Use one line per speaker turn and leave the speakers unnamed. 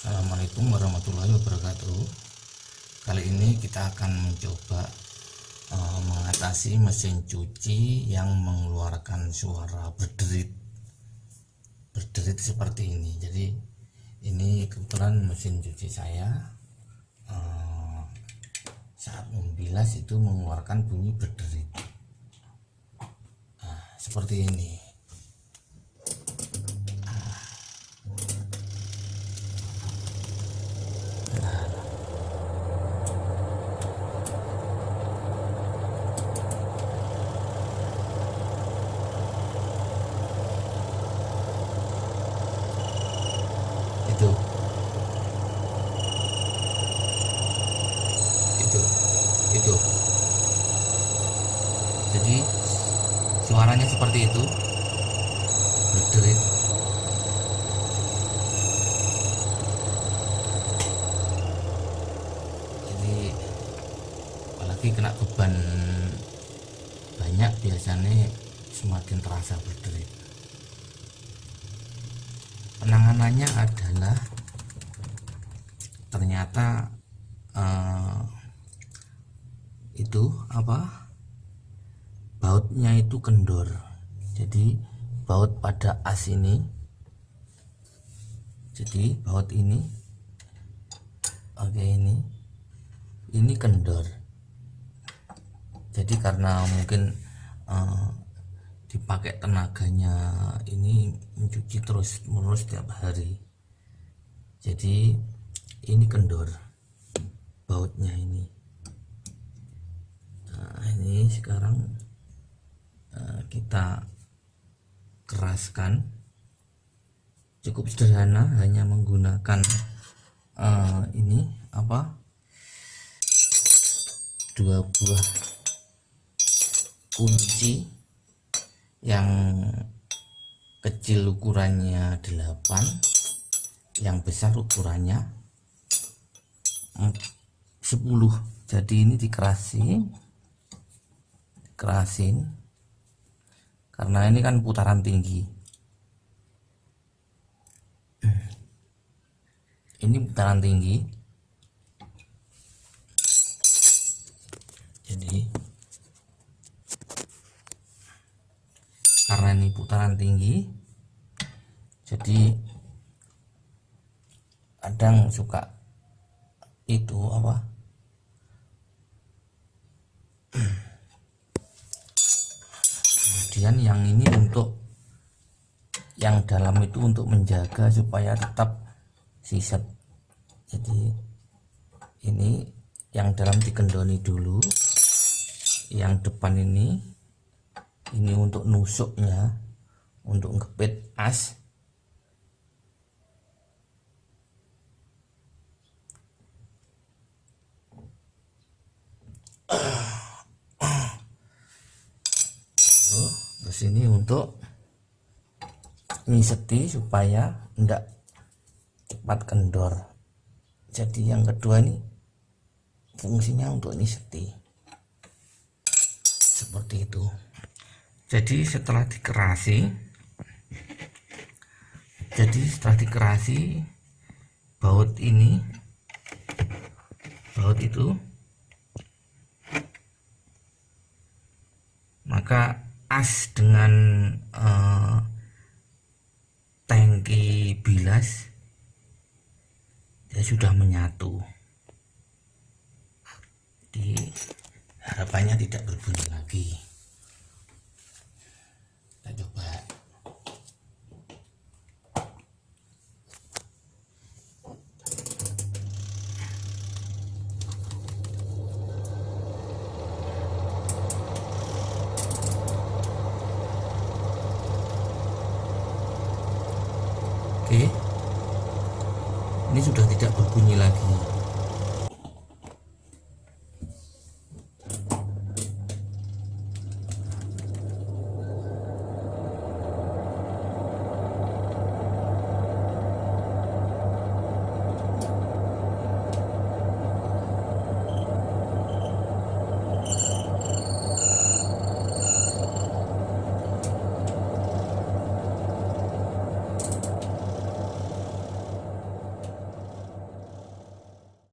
Assalamualaikum warahmatullahi wabarakatuh. Kali ini kita akan mencoba mengatasi mesin cuci yang mengeluarkan suara berderit seperti ini. Jadi ini kebetulan mesin cuci saya saat membilas itu mengeluarkan bunyi berderit seperti ini. Itu jadi suaranya seperti itu, berderit. Jadi apalagi kena beban banyak biasanya semakin terasa berderit. Penanganannya adalah ternyata itu bautnya itu kendor. Jadi baut pada as ini, jadi baut ini ini kendor. Jadi karena mungkin dipakai tenaganya ini mencuci terus menerus setiap hari, jadi ini kendor bautnya ini. Nah, ini sekarang kita keraskan, cukup sederhana, hanya menggunakan ini dua buah kunci yang kecil ukurannya 8, yang besar ukurannya 10. Jadi ini dikerasin karena ini kan putaran tinggi. Ini putaran tinggi, jadi karena ini putaran tinggi, jadi kadang suka itu kemudian yang ini untuk yang dalam itu untuk menjaga supaya tetap siset. Jadi ini yang dalam dikendoni dulu, yang depan ini untuk nusuknya, untuk ngepit as. Terus ini untuk nyiseti supaya enggak cepat kendor. Jadi yang kedua ini fungsinya untuk nyiseti seperti itu. Jadi setelah dikerasi, baut itu, maka as dengan tangki bilas dia sudah menyatu. Jadi harapannya tidak berbunyi lagi. Kita coba. Oke, ini sudah tidak berbunyi lagi.